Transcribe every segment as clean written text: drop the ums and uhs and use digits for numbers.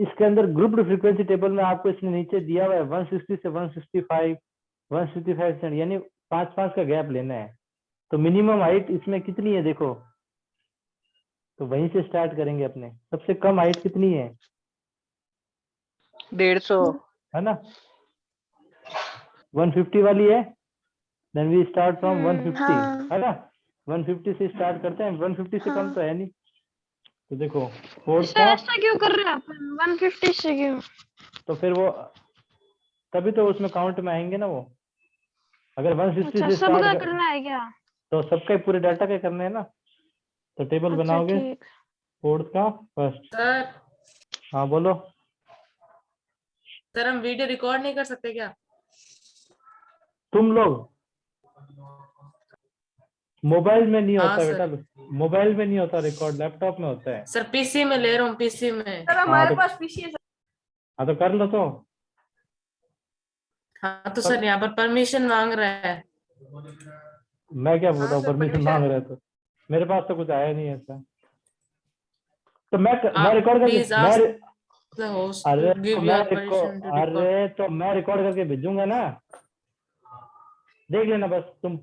इसके अंदर grouped frequency table में आपको इसने नीचे दिया हुआ है 160 से 165, 165 से, यानी 5-5 का गैप लेना है। तो मिनिमम हाइट इसमें कितनी है देखो, तो वहीं से स्टार्ट करेंगे अपने। सबसे कम हाइट कितनी है? 150 है ना, 150 वाली है। देन वी स्टार्ट फ्रॉम 150, है ना, 150 से स्टार्ट करते हैं, 150 से कम तो है नहीं। तो देखो फोर्थ सर का, ऐसा क्यों कर रहे हैं आप 150 से क्यों? तो फिर वो तभी तो उसमें काउंट में आएंगे ना वो। अगर 160 अच्छा से सबका स्टार्ट करना है क्या? तो सबका पूरे डाटा का करने हैं ना। तो टेबल अच्छा बनाओगे ठीक। फोर्थ का फर्स्ट। सर हाँ बोलो। सर हम वीडियो रिकॉर्ड नहीं कर सकते क्या? तुम लोग मोबाइल में नहीं हाँ होता सर। बेटा, मोबाइल में नहीं होता रिकॉर्ड, लैपटॉप में होता है। सर पीसी में ले रहा हूँ, पीसी में। सर हमारे पास पीसी है। हाँ तो कर लो तो। हाँ तो सर यहाँ पर परमिशन मांग रहा है। मैं क्या हाँ बताऊँ सर, परमिशन मांग रहे तो, मेरे पास तो कुछ आया नहीं है ऐसा। तो मैं आप रिकॉर्ड प्लीज करके आस्क द होस्ट अरे टू तो give your permission to record. अरे तो मैं रिकॉर्ड करके भेजूंगा ना, देख लेना बस, तुम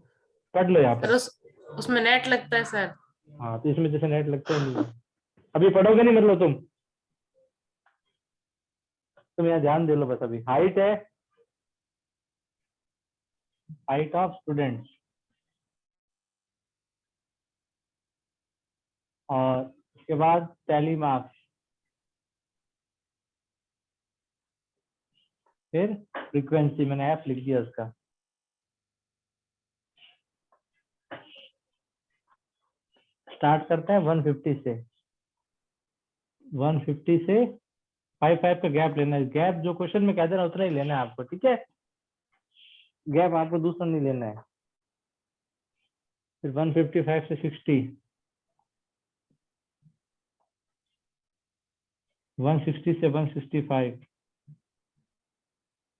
पढ़ लो यहाँ सर पर। उसमें नेट लगता है सर। हाँ तो इसमें जैसे नेट लगता ही नहीं है। अभी पढ़ोगे नहीं मतलब तुम यहाँ ध्यान दे लो बस। अभी हाइट है, हाइट ऑफ स्टूडेंट्स, और उसके बाद टैली मार्क्स, फिर फ्रीक्वेंसी, मैंने एफ लिख दिया उसका। स्टार्ट करते हैं 150 से, 150 से 5-5 का गैप लेना है। गैप जो क्वेश्चन में कह दे रहा है उतना ही लेना है आपको, ठीक है, गैप आपको दूसरा नहीं लेना है। फिर 155 से 60, 160 से 165,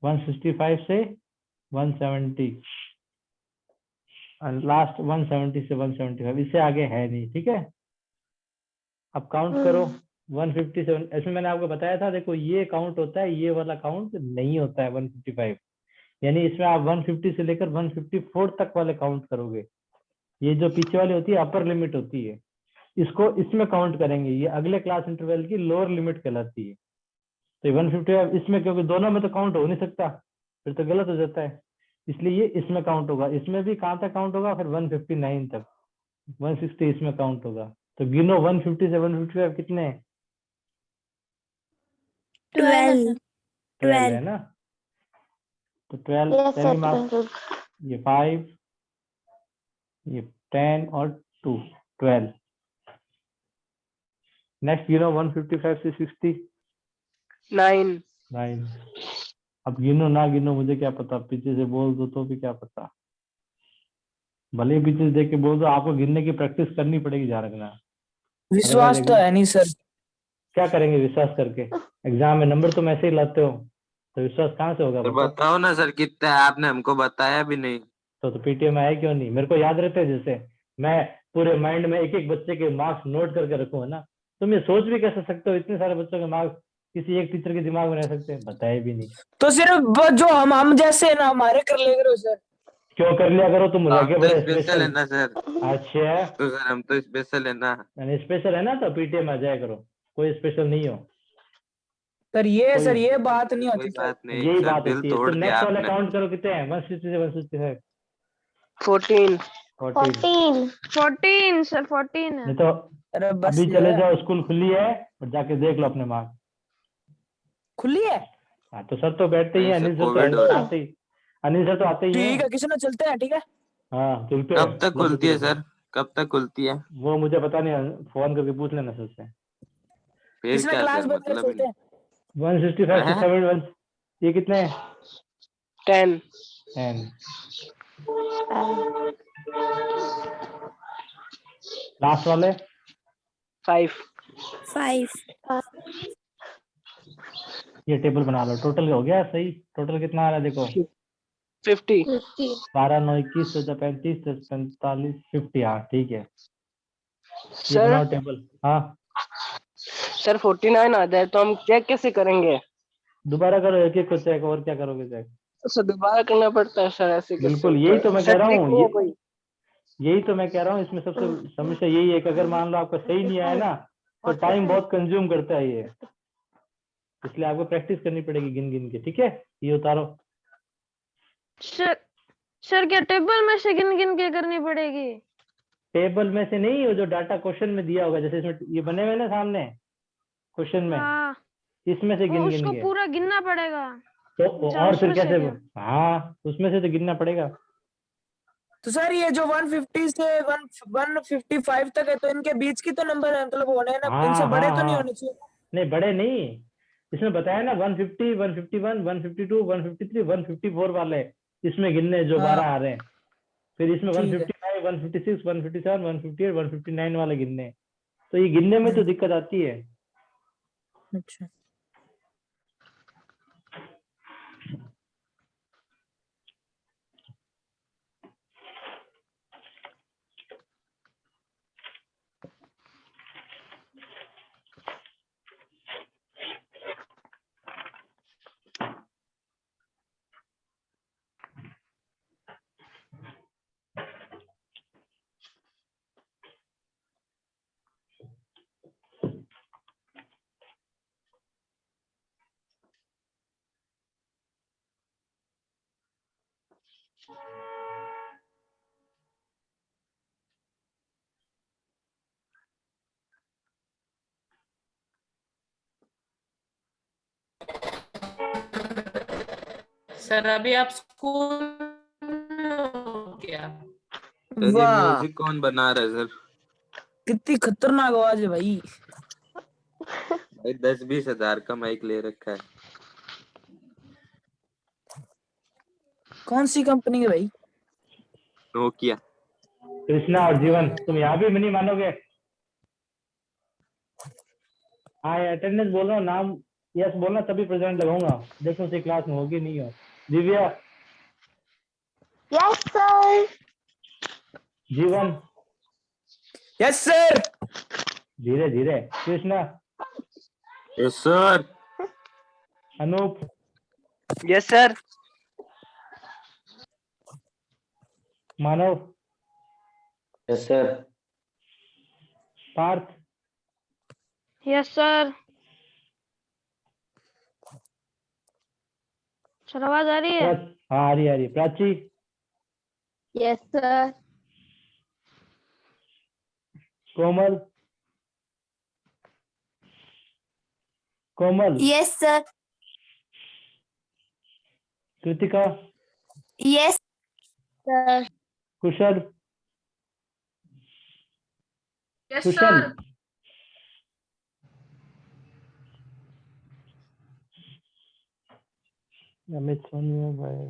165 से 170, और लास्ट 170 से 175। इससे आगे है नहीं, ठीक है। अब काउंट करो 150 से इसमें मैंने आपको बताया था, देखो ये काउंट होता है, ये वाला काउंट नहीं होता है 155, यानी इसमें आप 150 से लेकर 154 तक वाले काउंट करोगे। ये जो पीछे वाली होती है अपर लिमिट होती है, इसको इसमें काउंट करेंगे, ये अगले क्लास इंटरवल की लोअर लिमिट कहलाती है। तो 155 इसमें, क्योंकि दोनों में तो काउंट हो नहीं सकता, फिर तो गलत हो जाता है, इसलिए ये इसमें काउंट होगा। इसमें भी कहाँ तक काउंट होगा? फिर 159 तक, 160 इसमें काउंट होगा। तो गिनो 150 से 155 कितने हैं? 12 12 है ना। तो 12 टैली मार्क्स, ये 5, ये 10 और 2, 12। नेक्स्ट गिनो 155 से 60, 9 9। अब गिनो ना गिनो मुझे क्या पता, पीछे से बोल दो तो भी क्या पता, भले ही पीछे से देख के बोल दो, आपको गिनने की प्रैक्टिस करनी पड़ेगी, ध्यान रखना। विश्वास तो है नहीं सर। क्या करेंगे विश्वास करके? एग्जाम में नंबर तुम ऐसे ही लाते हो, तो विश्वास कहाँ से होगा सर बताओ? बताओ ना सर कितना है, आपने हमको बताया भी नहीं। तो पीटीएम में आए क्यों नहीं? मेरे को याद रहते हैं, जैसे मैं पूरे माइंड में एक एक बच्चे के मार्क्स नोट करके रखूँ, है ना। तुम ये सोच भी कैसे सकते हो इतने सारे बच्चों के मार्क्स किसी एक टीचर के दिमाग में रह सकते हैं? बताए भी नहीं। तो सिर्फ जो हम जैसे ना हमारे कर ले करो सर। क्यों कर लिया करो, तुम हम लगे तो बड़े स्पेशल है स्पेशल। ना सर। अच्छा, तो सर हम तो स्पेशल है ना। मैंने स्पेशल है ना, तो पीटीएम आ जाया करो, कोई स्पेशल नहीं हो। सर कोई ये बात नहीं कोई होती सर। बात नहीं यही सर, बात दिल होती है। तो तोड़ दिया नेक्स्ट वाले आपने। काउंट करो कितने हैं, 160 से 165। 14 14। 14 सर 14 है। नहीं तो अरे बस अभी चले यार। जाओ, स्कूल खुली है और जाके देख लो अपने मार्क्स। खुली है? हाँ तो सर तो बैठते ही नहीं हैं, सर, अनिल सर कोविड हो तो रहा है। आते ही, अनिल सर तो आते ही ठीक हैं। है, किसी ने चलते हैं, ठीक है। हाँ चलते हैं, कब तक लो खुलती किसी है को। सर, कब तक खुलती है? वो मुझे पता नहीं, फोन करके पूछ लेना सर से। फिर किसी ने क्या क्लास सर, बदले, मतलब चलते हैं। 165 से है? 71, ये कितने हैं? 10 10। लास्ट वाले 5 ये टेबल बना लो, टोटल हो गया सही। टोटल कितना आ रहा है देखो, 50 12 9 21 14 35 10 45 50। हाँ ठीक है, ये सर। बनाओ टेबल। हाँ सर 49 आ जाए तो हम चेक कैसे करेंगे? दोबारा करो एक एक को चेक, और क्या करोगे चेक? सर दोबारा करना पड़ता है सर, ऐसे कैसे बिल्कुल, होता यही है? तो मैं सर कह रहा ट्रिक हूँ, नहीं है कोई? यही तो मैं कह रहा हूँ, इसमें सबसे समस्या यही है कि अगर मान लो आपका सही नहीं आया ना, तो टाइम बहुत कंज्यूम करता है ये, इसलिए आपको प्रैक्टिस करनी पड़ेगी गिन गिन के, ठीक है? ये उतारो। सर क्या टेबल में से गिन गिन के करनी पड़ेगी? टेबल में से नहीं, वो जो डाटा क्वेश्चन में दिया होगा, जैसे इसमें ये बने हुए ना सामने क्वेश्चन में, हाँ, इसमें से गिन गिन उसको के। पूरा गिनना पड़ेगा। तो अच्छा, और फिर उसमें से कैसे? क्या? हाँ, उसमें से तो गिनना पड़ेगा। तो सर ये जो 150 से 155 तक है, तो इनके बीच की तो नंबर है, मतलब होने ना, इनसे हाँ बड़े हाँ तो नहीं हाँ, होने चाहिए? नहीं बड़े नहीं, इसमें बताया ना 150, 151, 152, 153, 154 वाले इसमें गिनने जो 12 हाँ आ रहे हैं। फिर इसमें ठीक है। 155, 156, 157, 158, 159 वाले गिनने हैं। तो ये गिनने में तो दिक्कत आती है। अच्छा सर अभी आप स्कूल में हो क्या? सर ये वाह, म्यूजिक कौन बना रहा है सर? कितनी खतरनाक आवाज है भाई। भाई 10-20 हजार का माइक ले रखा है। कौन सी कंपनी है भाई? नोकिया। कृष्णा और जीवन, तुम यहाँ भी नहीं मानोगे। हाँ, अटेंडेंस बोल रहा हूँ, नाम यस बोलना तभी प्रेजेंट लगाऊंगा। देखो उसी क्लास में होगी नहीं हो। Divya, yes sir. Jeevan, yes sir. धीरे धीरे। Krishna, yes sir. Anoop, yes sir. Manav, yes sir. Parth, yes sir. Sir आवाज आ रही है? हाँ आ रही Prachi, yes sir. Komal, Komal, yes sir. Kritika, yes sir. Kushal, yes Kushal, sir. Amit, Sonia भाई,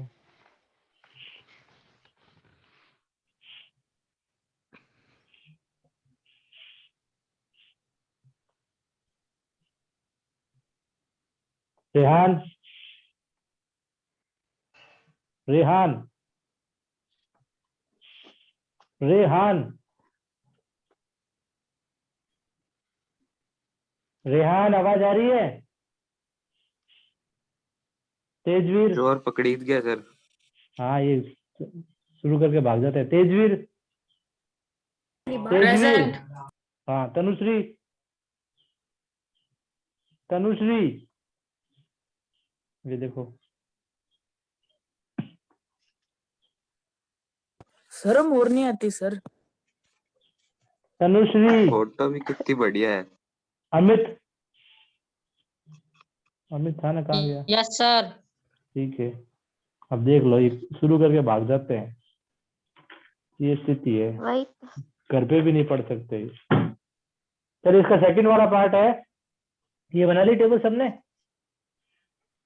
रेहान, रेहान, रेहान, रेहान, आवाज आ रही है? तेजवीर, जोर पकड़ी गया सर। हाँ ये शुरू करके भाग जाते हैं। तेजवीर, तेजवीर, प्रेजेंट। हाँ तनुश्री, तनुश्री, ये देखो। शर्म और नहीं आती सर? तनुश्री, फोटो भी कितनी बढ़िया है। अमित, अमित था ना, कहाँ गया? Yes sir. ठीक है, अब देख लो, ये शुरू करके भाग जाते हैं, ये स्थिति है, वही। घर पे भी नहीं पढ़ सकते। चलिए, इसका सेकंड वाला पार्ट है, ये बना ली टेबल सबने?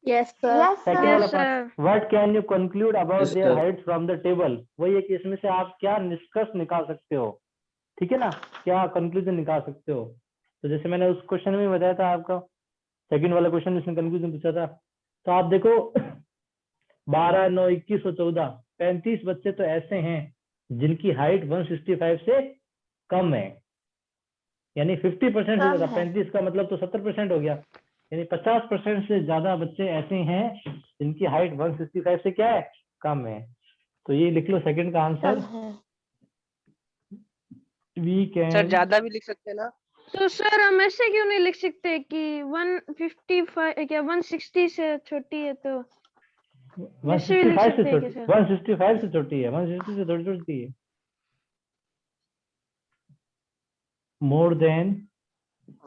Yes sir. सेकंड वाला part, what can you conclude about Yes, there sir. Height from the table. वही है कि इसमें से आप क्या निष्कर्ष निकाल सकते हो, ठीक है ना, क्या कंक्लूजन निकाल सकते हो। तो जैसे मैंने उस क्वेश्चन में बताया था आपका, सेकंड वाला क्वेश्चन इसमें कंक्लूजन पूछा था, तो आप देखो 12, 9, 21 और 14, 35 बच्चे तो ऐसे हैं जिनकी हाइट 165 से कम है। यानी 50% से कम ज्यादा, है। 35 का मतलब तो 70% हो गया, यानी 50% से ज्यादा बच्चे ऐसे हैं जिनकी हाइट 165 से क्या है, कम है। तो ये लिख लो सेकंड का कम आंसर, है। We sir can. ज्यादा भी लिख सकते हैं ना? तो सर हम ऐसे क्यों नहीं लिख सकते कि 155 क्या 160 से छोटी है तो वैसे भी लिख 165 से सकते हैं क्या छोटी, सर? 165 से छोटी है, 160 से थोड़ी छोटी है। मोर देन,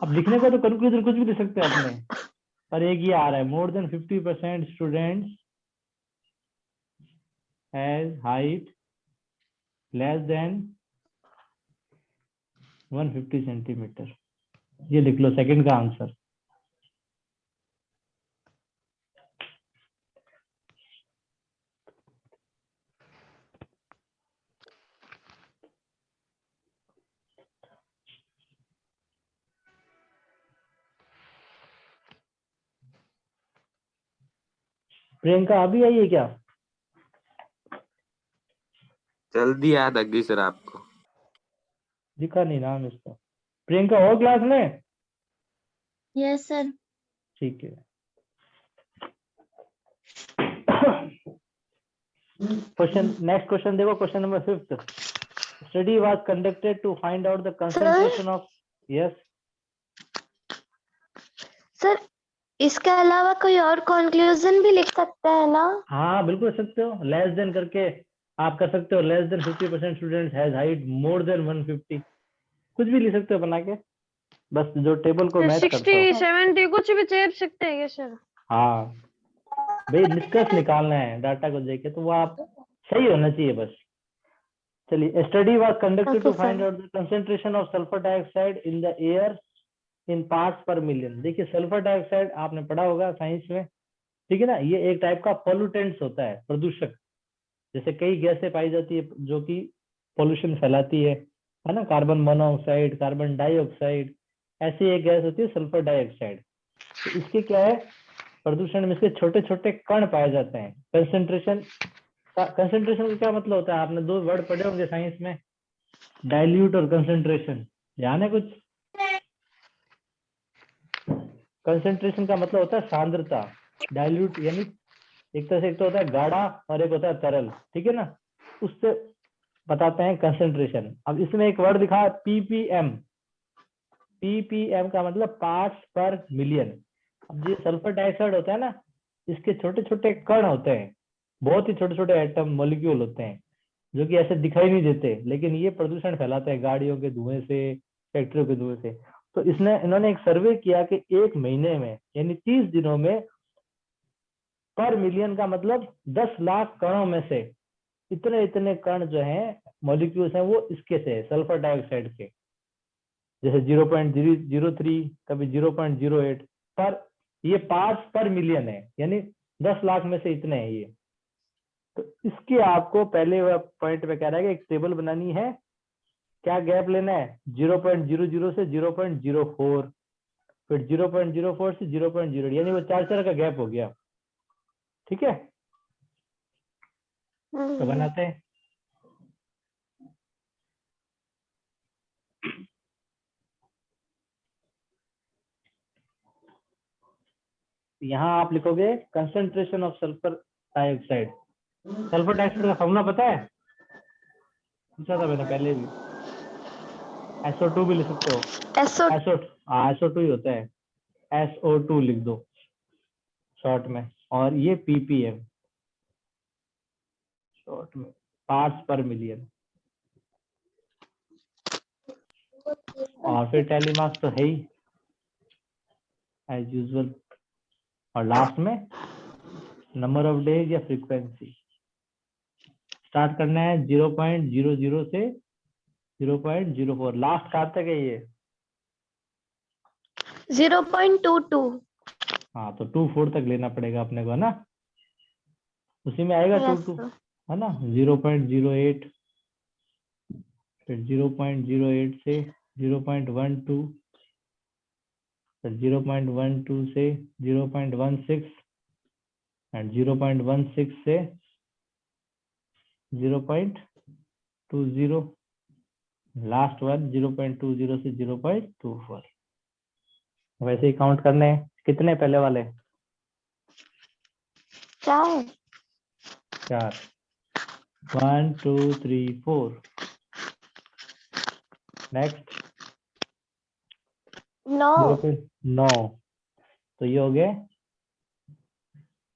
अब लिखने का तो कंक्लूजन कुछ भी लिख सकते हैं अपने, पर एक ये आ रहा है, more than 50% students has height less than 150 centimetre. ये लिख लो सेकंड का आंसर। प्रियंका अभी आई है क्या? जल्दी याद आ गई सर आपको। दिखा नहीं नाम इसका। प्रियंका और क्लास में? Yes sir. ठीक है। क्वेश्चन, नेक्स्ट क्वेश्चन देखो, question number 5th। Study was conducted to find out the concentration of, yes sir इसके अलावा कोई और कंक्लूजन भी लिख सकते हैं ना? हाँ बिल्कुल कर सकते हो, लेस देन करके आप कर सकते हो, less than 50% students has height more than 150, कुछ भी लिख सकते हो बना के, बस जो टेबल को सर मैच 60 करता हो। 70 कुछ भी चेप सकते हैं क्या सर? हाँ भाई, निष्कर्ष निकालना है डाटा को देख के, तो वो आप सही होना चाहिए बस। चलिए, study was conducted okay to find sir. Out the concentration of sulphur dioxide in the air in parts per million. देखिए सल्फर डाइऑक्साइड आपने पढ़ा होगा साइंस में, ठीक है ना, ये एक टाइप का पॉल्यूटेंट्स होता है, प्रदूषक। जैसे कई गैसें पाई जाती है जो कि पॉल्यूशन फैलाती है ना, कार्बन मोनोऑक्साइड, कार्बन डाइऑक्साइड, ऐसी एक गैस होती है सल्फर डाइऑक्साइड। तो इसके क्या है, प्रदूषण में इसके छोटे छोटे कण पाए जाते हैं। कंसेंट्रेशन का, कंसेंट्रेशन का क्या मतलब होता है, आपने दो वर्ड पढ़े होंगे साइंस में, डाइल्यूट और कंसेंट्रेशन, ध्यान है कुछ? कंसेंट्रेशन का मतलब होता है सांद्रता, डाइल्यूट यानी एक तरह से, एक तो होता है गाढ़ा और एक होता है तरल, ठीक है ना, उससे बताते हैं कंसेंट्रेशन। अब इसमें एक वर्ड दिखा पीपीएम, पीपीएम का मतलब पार्ट्स पर मिलियन। अब ये सल्फर डाइऑक्साइड होता है ना, इसके छोटे छोटे कण होते हैं, बहुत ही छोटे छोटे एटम मॉलिक्यूल होते हैं, जो कि ऐसे दिखाई नहीं देते, लेकिन ये प्रदूषण फैलाते हैं गाड़ियों के धुएं से, फैक्ट्रियों के धुएं से। तो इन्होंने एक सर्वे किया कि एक महीने में यानी 30 दिनों में पर मिलियन का मतलब 10 लाख कणों में से इतने इतने कण जो हैं, मॉलिक्यूल्स हैं, वो इसके से सल्फर डाइऑक्साइड के, जैसे 0.003, कभी 0.08, पर ये पार्ट्स पर मिलियन है, यानी 10 लाख में से इतने हैं ये। तो इसके आपको पहले पॉइंट पे कह रहा है कि एक टेबल बनानी है, क्या गैप लेना है, 0.00 से 0.04, फिर 0.04 से 0.08, यानी वो 4 का गैप हो गया, ठीक है। तो बनाते हैं, यहाँ आप लिखोगे concentration of sulphur dioxide. Sulphur dioxide का फॉर्मूला पता है, पूछा था मैंने पहले भी, SO2 भी लिख सकते हो, एसओ। SO2 ही होता है, SO2 लिख दो शॉर्ट में, और ये ppm शॉर्ट में, पार्ट्स पर मिलियन। और फिर टैली मार्क्स तो है ही एज यूजुअल, और लास्ट में नंबर ऑफ डेज या फ्रीक्वेंसी। स्टार्ट करना है 0.00 से 0.04, लास्ट कहाँ तक है ये? 0.22। हाँ, तो 24 तक लेना पड़ेगा अपने को, है ना, उसी में आएगा यस 22, सर। है ना। 0.08, फिर 0.08 से 0.12, फिर 0.12 से 0.16, एंड 0.16 से 0.20, लास्ट वन 0.20 से 0.24। वैसे ही काउंट करने हैं। कितने पहले वाले? 4 4। 1 2 3 4। नेक्स्ट 9 0.9। तो ये हो गए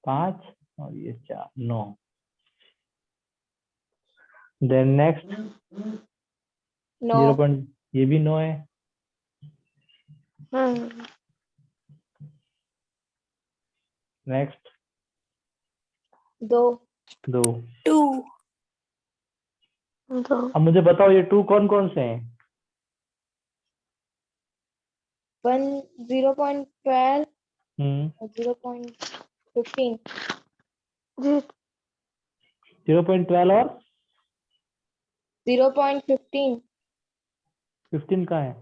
5 और ये 4, 9। Then next 0. ये भी 9 है। नेक्स्ट 2 2। 2 अब मुझे बताओ ये 2 कौन कौन से हैं? 1 0.12 हम्म 0.15 0.12 और 0.15 15 कहाँ है?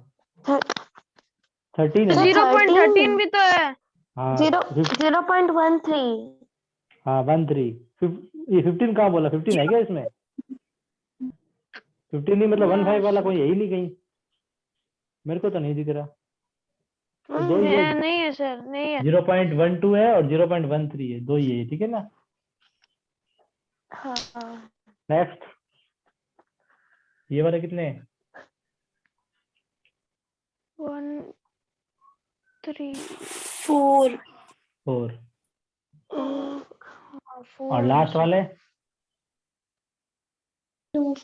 13 है तो ना? 0.13 भी तो है। हाँ 0.13 हाँ 13। ये 15 कहाँ बोला? 15 है क्या इसमें? 15 नहीं, मतलब 15 वाला कोई है ही नहीं कहीं, मेरे को तो नहीं दिख रहा। तो दो ही है, नहीं है सर, नहीं है। 0.12 है और 0.13 है, दो ही है, ठीक है ना? हाँ नेक्स्ट ये वाले कितने हैं? 1 3 4 4। 4 और लास्ट वाले 2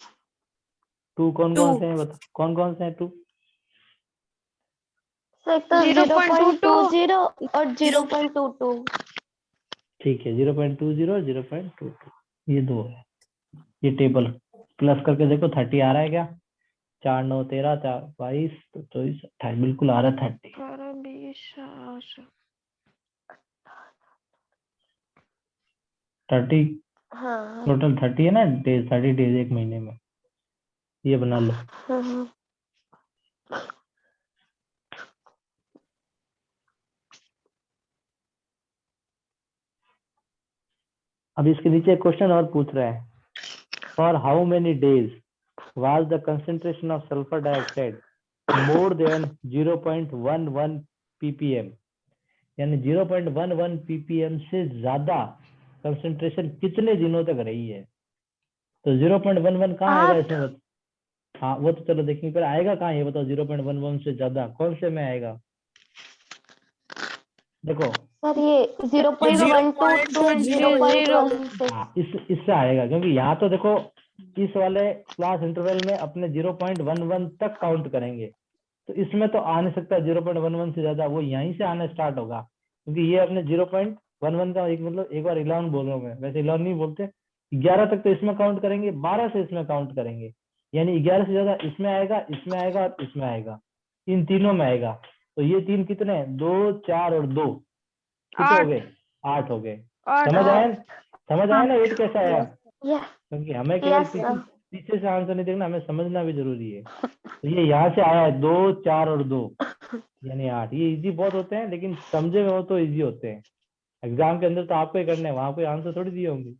कौन कौन से हैं? बता कौन कौन से हैं 2? तो 0.22 0.20 और 0.22 ठीक है 0.20 और 0.22, ये दो है। ये टेबल प्लस करके देखो 30 आ रहा है क्या? 4 9 13 4 22 तो 24 28 बिल्कुल आ रहा है 30। 18 20 30 हाँ टोटल 30 है ना डेज, 30 डेज एक महीने में, ये बना लो। अब इसके नीचे एक क्वेश्चन और पूछ रहा है, for how many days was the concentration of sulfur dioxide more than 0.11 ppm, यानी 0.11 ppm से ज्यादा कंसंट्रेशन कितने दिनों तक रही है? तो 0.11 कहाँ आएगा इसमें हाँ वो तो चलो देखेंगे, पर आएगा कहाँ ये बताओ? 0.11 से ज्यादा कौन से में आएगा? देखो सर ये 0.12 0.16 हाँ इससे आएगा, क्योंकि यहाँ तो देखो इस वाले क्लास इंटरवल में अपने 0.11 तक काउंट करेंगे, तो इसमें तो आ नहीं सकता 0.11 से ज्यादा, वो यहीं से आना स्टार्ट होगा, क्योंकि ये अपने 0.11 का एक मतलब एक बार 11 बोल रहा हूँ मैं, वैसे 11 नहीं बोलते, 11 तक तो इसमें काउंट करेंगे, 12 से इसमें काउंट करेंगे, यानी 11 से ज्यादा इसमें आएगा, इसमें आएगा और इसमें आएगा, इन तीनों में आएगा। तो ये तीन कितने हैं? 2 4 और 2 कितने हो गए? 8 हो गए। समझ आया ना 8 कैसा आया? क्योंकि हमें केवल पीछे से आंसर नहीं देखना, हमें समझना भी जरूरी है। तो ये यहाँ से आया है 2 4 और 2 यानी 8। ये इजी बहुत होते हैं, लेकिन समझे में हो तो इजी होते हैं। एग्जाम के अंदर तो आपको ही करने हैं, वहां कोई आंसर थोड़ी दिए होंगे।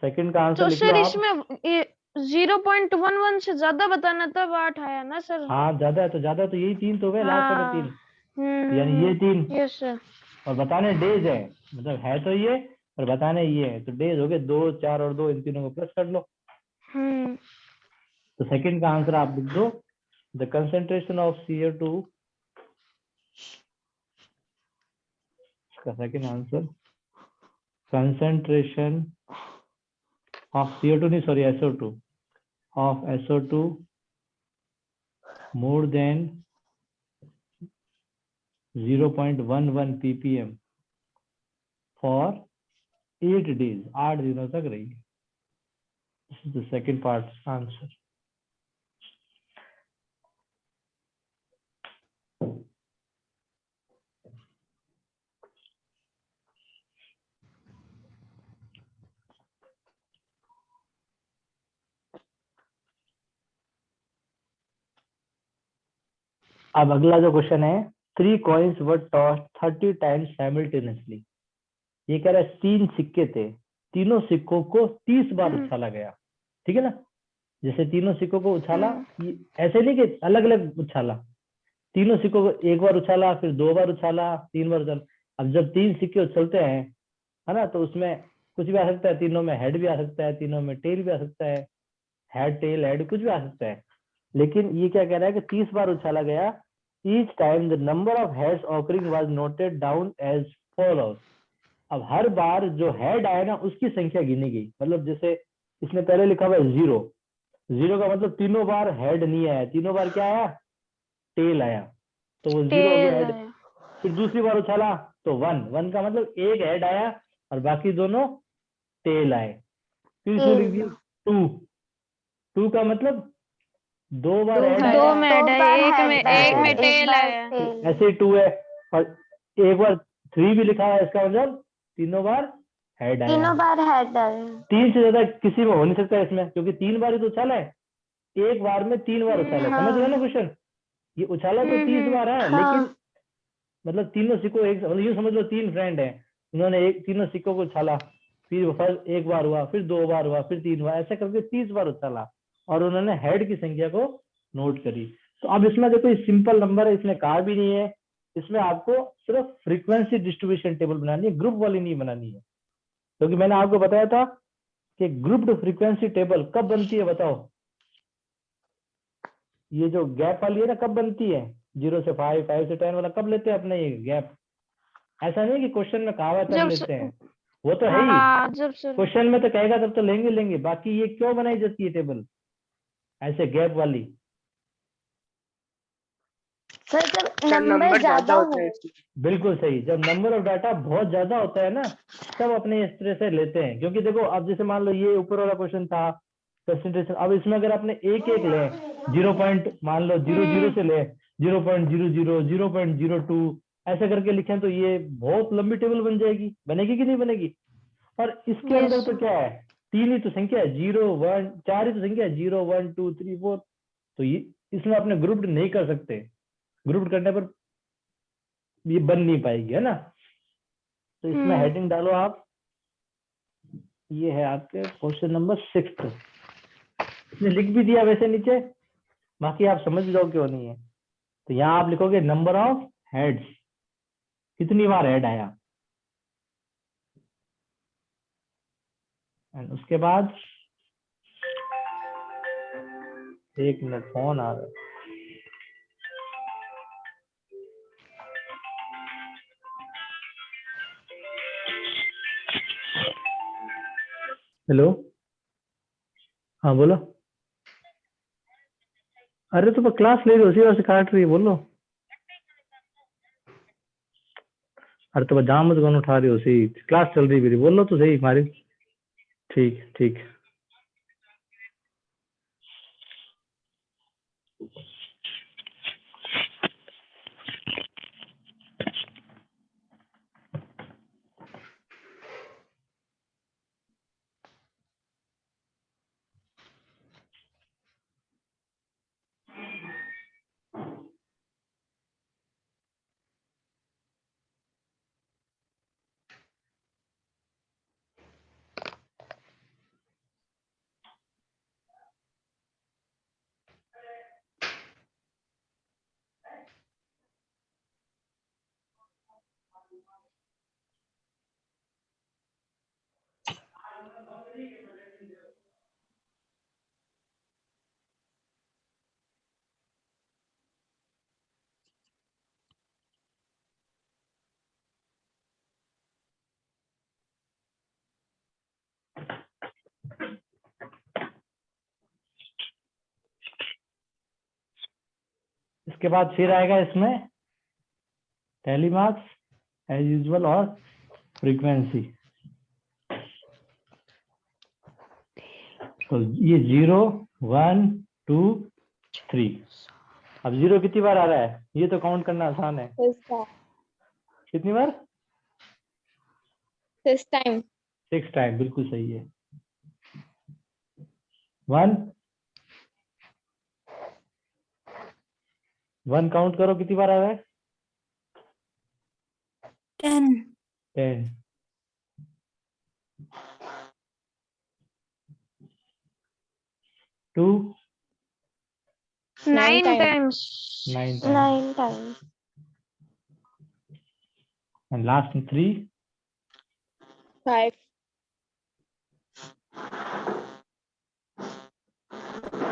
सेकंड का आंसर तो लिख लो सर आप। इसमें ये 0.11 से ज्यादा बताना तब 8 आया ना सर? हाँ ज्यादा है तो ज्यादा, तो यही 3 तो गए लास्ट वाले 3, यानी ये 3 यस सर। और बताने डेज है, मतलब है तो ये और बताने ये है, तो डेज हो गए 2 4 और 2, इन तीनों को प्लस कर लो। तो सेकंड का आंसर आप लिख दो, द कंसेंट्रेशन ऑफ CO2, इसका second answer concentration of CO2 नहीं sorry SO2 of SO2 more than 0.11 ppm for 8 days, 8 दिनों तक रही। This is the second part answer. अब अगला जो क्वेश्चन है, 3 coins were tossed 30 times simultaneously. ये कह रहा है 3 सिक्के थे, तीनों सिक्कों को 30 बार उछाला गया, ठीक है ना? जैसे तीनों सिक्कों को उछाला, ऐसे नहीं कि अलग अलग उछाला, तीनों सिक्कों को एक बार उछाला, फिर 2 बार उछाला, 3 बार उछाला। अब जब 3 सिक्के उछलते हैं, है ना, तो उसमें कुछ भी आ सकता है, तीनों में हेड भी आ सकता है, तीनों में टेल भी आ सकता है, हेड टेल हेड कुछ भी आ सकता है। लेकिन ये क्या कह रहा है कि 30 बार उछाला गया। Each time the number of heads occurring was noted down as follows. अब हर बार जो हेड आया ना उसकी संख्या गिनी गई। मतलब जैसे इसने पहले लिखा हुआ है 0, 0 का मतलब तीनों बार हेड नहीं आया, तीनों बार क्या आया, टेल आया, तो वो 0 हो गया टेल हेड। आया। फिर दूसरी बार उछाला तो 1, 1 का मतलब एक हेड आया और बाकी दोनों टेल आए। फिर इसमें लिख दिया 2, 2 का मतलब 2 बार हेड दो आया, में हेड आया, एक में आया। टेल आया। ऐसे ही 2 है, और एक बार 3 भी लिखा है, इसका मतलब तीनों बार हेड आया। तीनों बार हेड आया। 3 से ज्यादा किसी में हो नहीं सकता इसमें, क्योंकि 3 बार ही तो उछाला है, एक बार में 3 बार उछाला है। समझ रहे हो ना क्वेश्चन? ये उछाला तो 30 बार है, लेकिन हाँ। मतलब तीनों सिक्कों एक, मतलब यूं समझ लो 3 फ्रेंड है, उन्होंने एक तीनों सिक्कों को उछाला, फिर वो फर्स्ट एक बार हुआ, फिर 2 बार हुआ, फिर 3 बार, ऐसे करके 30 बार उछाला और उन्होंने हेड की संख्या को नोट करी। तो अब इसमें देखो सिंपल नंबर है, इसमें कहा भी नहीं है, इसमें आपको सिर्फ फ्रीक्वेंसी डिस्ट्रीब्यूशन टेबल बनानी है, ग्रुप वाली नहीं बनानी है। क्योंकि मैंने आपको बताया था कि ग्रुप्ड फ्रीक्वेंसी टेबल कब बनती है, बताओ? ये जो गैप वाली है ना, कब बनती है? 0 से 5, 5 से 10 वाला कब लेते हैं अपने ये गैप? ऐसा नहीं कि क्वेश्चन में कहा हुआ तब जब लेते हैं, वो तो है ही, हाँ जब सर क्वेश्चन में तो कहेगा तब तो लेंगे लेंगे। बाकी ये क्यों बनाई जाती है टेबल ऐसे गैप वाली? सर जब नंबर ज्यादा हो। बिल्कुल सही, जब नंबर ऑफ डाटा बहुत ज्यादा होता है ना, तब अपने इस तरह से लेते हैं। क्योंकि देखो अब जैसे मान लो ये ऊपर वाला क्वेश्चन था कंसंट्रेशन, अब इसमें अगर आपने एक एक ले, 0 पॉइंट मान लो 00 से ले 0.00, 0.02 ऐसे करके लिखें तो ये बहुत लंबी टेबल बन जाएगी। बनेगी कि नहीं बनेगी? और इसके अंदर तो क्या है, 3 ही तो संख्या है, 0 1 4 ही तो संख्या है, 0 1 2 3 4। तो ये इसमें अपने ग्रुप नहीं कर सकते, ग्रुप करने पर ये बन नहीं पाएगी, है ना। तो इसमें हेडिंग डालो आप, ये है आपके क्वेश्चन नंबर 6। इसने लिख भी दिया वैसे नीचे, बाकी आप समझ जाओ क्यों नहीं है। तो यहाँ आप लिखोगे नंबर ऑफ हेड्स, कितनी बार हेड आया, एंड उसके बाद 1 मिनट फोन आ रहा है। हेलो, हाँ बोलो। अरे तो क्लास ले रही हो, उसी वजह से काट रही है, बोलो। अरे तो जाम मत कौन उठा रही हो, उसी क्लास चल रही मेरी, बोलो तो सही हमारी। ठीक ठीक। इसके बाद फिर आएगा इसमें टैली मार्क्स एज यूजुअल और फ्रीक्वेंसी। तो ये 0 1 2 3। अब 0 कितनी बार आ रहा है, ये तो काउंट करना आसान है। कितनी बार? 6 टाइम। 6 टाइम, बिल्कुल सही है। 1 1 काउंट करो कितनी बार आ रहा है? 10। 2 2 9 times. times. 9 times 9 times. and last 3 5.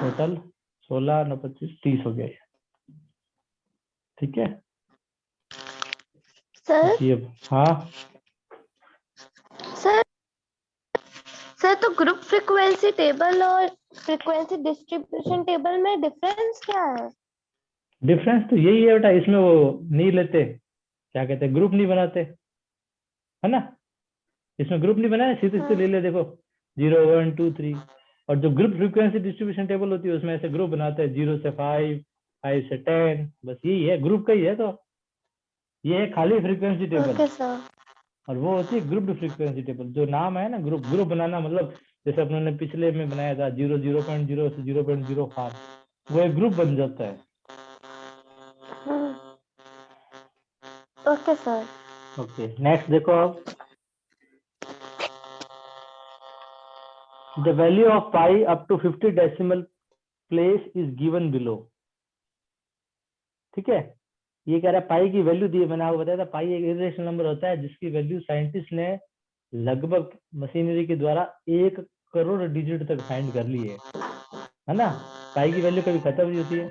Total 16 9 25 30 हो गया ये। ठीक है सर ये हाँ सर सर तो ग्रुप फ्रीक्वेंसी टेबल और फ्रीक्वेंसी डिस्ट्रीब्यूशन टेबल में डिफरेंस क्या है? डिफरेंस तो यही है बेटा, इसमें वो नहीं लेते, क्या कहते हैं, ग्रुप नहीं बनाते, है ना। इसमें ग्रुप नहीं बनाए, सीधे सीधे ले ले, देखो 0 1 2 3। और जो ग्रुप फ्रीक्वेंसी डिस्ट्रीब्यूशन टेबल होती है उसमें ऐसे ग्रुप बनाते हैं 0 से 5 5 से 10, बस यही है, ग्रुप का ही है। तो ये है खाली फ्रीक्वेंसी टेबल, ओके सर। और वो होती है ग्रुप फ्रीक्वेंसी टेबल। जो नाम है ना ग्रुप, ग्रुप बनाना मतलब जैसे अपने ने पिछले में बनाया था 0 0.0 से 0.05, वो एक ग्रुप बन जाता है। Okay sir. ओके नेक्स्ट देखो आप, the value of pi up to 50 decimal place is given below. ठीक है, ये कह रहा है पाई की वैल्यू दी है, मैंने आपको बताया था पाई एक इरेशनल नंबर होता है जिसकी वैल्यू साइंटिस्ट ने लगभग मशीनरी के द्वारा 1 करोड़ डिजिट तक फाइंड कर ली है ना। पाई की वैल्यू कभी खत्म नहीं होती है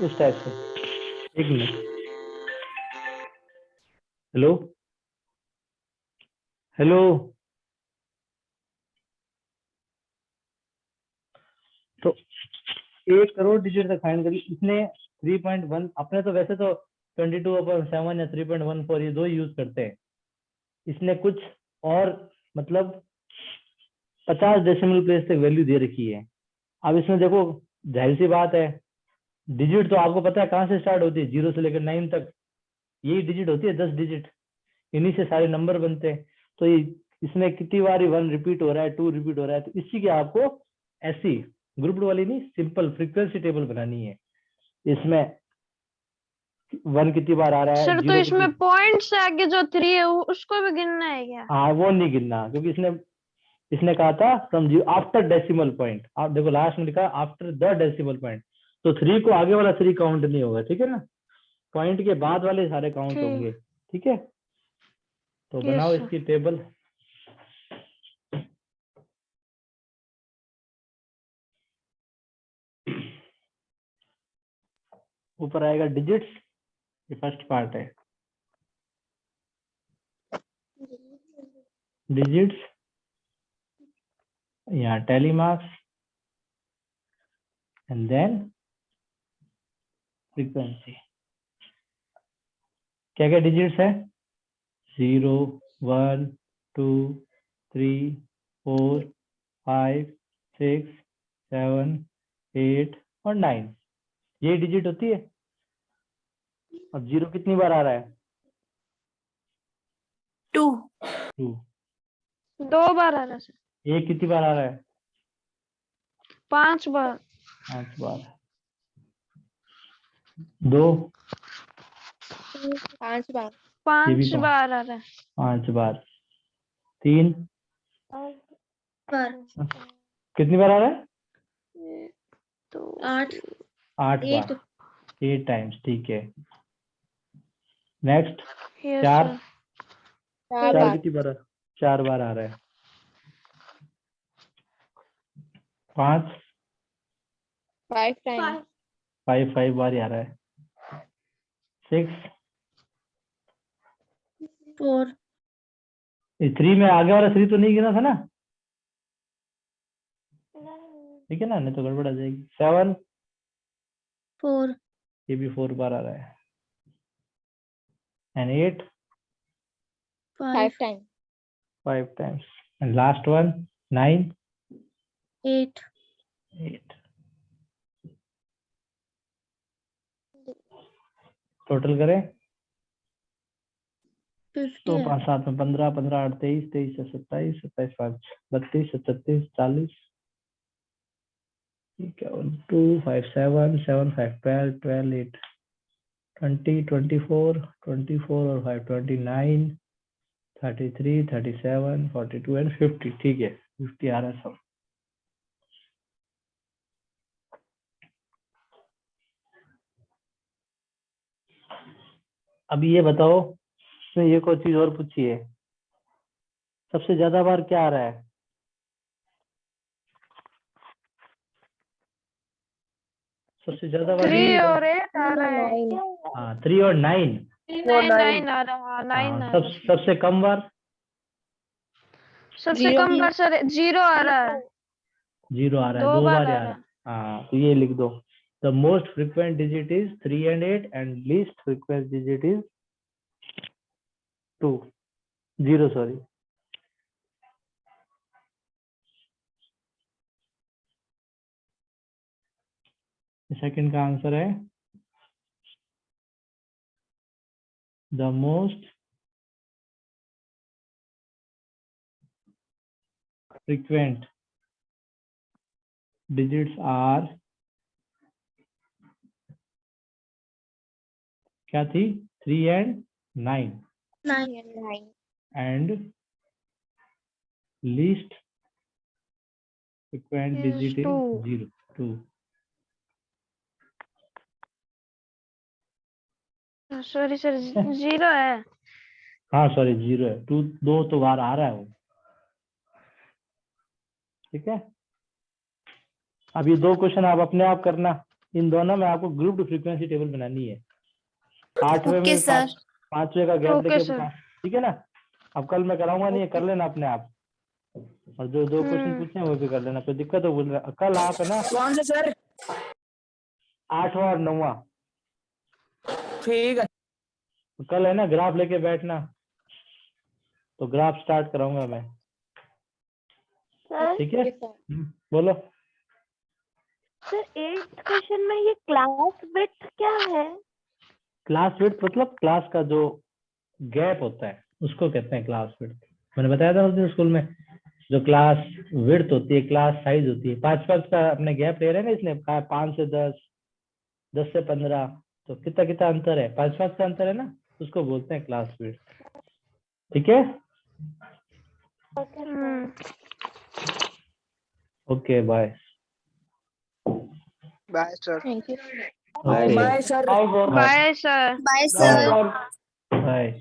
उस टाइप से। एक मिनट, हेलो हेलो, तो 1 करोड़ डिजिट तक फाइंड कर ली इसने। 3.1 अपने तो वैसे तो 22/7 या 3.14 ये दो यूज करते हैं, इसने कुछ और मतलब 50 डेसिमल प्लेस तक वैल्यू दे रखी है। अब इसमें देखो जाहिर सी बात है, डिजिट तो आपको पता है कहाँ से स्टार्ट होती है, 0 से लेकर 9 तक, यही डिजिट होती है, 10 डिजिट, इन्हीं से सारे नंबर बनते हैं। तो ये इसमें कितनी बार 1 रिपीट हो रहा है, 2 रिपीट हो रहा है, तो इसी की आपको ऐसी ग्रुप्ड वाली नहीं, सिंपल फ्रीक्वेंसी टेबल बनानी है। इसमें 1 कितनी बार आ रहा है, सर तो 0 इसमें पॉइंट से आगे जो 3 है उसको भी गिनना है क्या? हाँ वो नहीं गिनना, क्योंकि इसने कहा था फ्रॉम आफ्टर डेसिमल पॉइंट। आप देखो लास्ट में लिखा आफ्टर द डेसिमल पॉइंट, तो 3 को आगे वाला 3 काउंट नहीं होगा, ठीक है ना, पॉइंट के बाद वाले सारे काउंट ठीक। होंगे। ठीक है, तो यस बनाओ सर। इसकी टेबल। ऊपर आएगा डिजिट्स, ये फर्स्ट पार्ट है, डिजिट्स, यहाँ tally marks and then frequency. क्या क्या डिजिट्स है, 0 1 2 3 4 5 6 7 8 और 9, ये डिजिट होती है। अब 0 कितनी बार आ रहा है, 2 2। 2 बार आ रहा है सर। 1 कितनी बार आ रहा है, 5 बार। 5 बार। 2 5 बार। 5 बार आ रहा है। 5 बार। 3 बार। कितनी बार आ रहा है, तो 8 8 बार, 8 टाइम्स। ठीक है, नेक्स्ट यस 4 सर। 4 कितनी बार, 4 बार आ रहा है। 5 5 टाइम्स। 5 बार ही आ रहा है। 6 4 3 में आगे वाला 3 तो नहीं गिना था ना, ठीक है ना, नहीं तो गड़बड़ आ जाएगी। 7 4 ये भी 4 बार आ रहा है। And 8 5 times. 5 times. And last one 9 8 8। Total करें 50 तो 5 7 में 15 15 8 23 23 से 27 27 5 32 37 40। ठीक है, 2 5 7 7 5 12 12 8 20 24 24 और 5 29 33 37 42 एंड 50। ठीक है, 50 आ रहा है सब। अब ये बताओ, इसमें ये कोई चीज और पूछिए, सबसे ज्यादा बार क्या आ रहा है? सबसे ज्यादा बार 3 और 8 आ रहा है। हाँ 3 और 9। 9 आ रहा है, 9 आ रहा है। सबसे कम बार? सबसे कम बार सर 0 आ रहा है। 0 आ रहा है, 2 2 बार बार आ आ रहा रहा है। है। हाँ तो ये लिख दो, the most frequent digit is 3 and 8 and least frequent digit is 0 sorry. Second का आंसर है the most frequent digits are, क्या थी? 3 and 9 and least frequent Is digit is 2. 2। Sorry sir 0 है। हाँ सॉरी 0 है, 2 तो बार आ रहा है वो। ठीक है, अब ये 2 क्वेश्चन आप अपने आप करना, इन दोनों में आपको ग्रुप्ड फ्रीक्वेंसी टेबल बनानी है। 8वें में 5वें का गैप ओके लेके सर। ठीक है ना। अब कल मैं कराऊंगा नहीं, कर लेना अपने आप, और जो 2 क्वेश्चन पूछे हैं वो भी कर लेना, कोई दिक्कत हो बोल रहा। कल आप है ना कौन से सर? 8वां और 9वां, ठीक है। कल है ना ग्राफ लेके बैठना, तो ग्राफ स्टार्ट कराऊंगा मैं। सर ठीक है, बोलो। सर 8th क्वेश्चन में ये क्लास विड्थ क्या है? क्लास विड्थ मतलब क्लास का जो गैप होता है उसको कहते हैं क्लास विड्थ। मैंने बताया था उस दिन स्कूल में, जो क्लास विड्थ होती है, क्लास साइज होती है। 5 का अपने गैप ले रहे हैं ना, इसलिए 5 से 10, 10 से 15, तो कितना कितना अंतर है? 5 का अंतर है ना, उसको बोलते हैं क्लास विड्थ। ठीक है, okay bye. Bye sir. Thank you. Okay bye sir. Bye bye sir. Bye sir. Bye.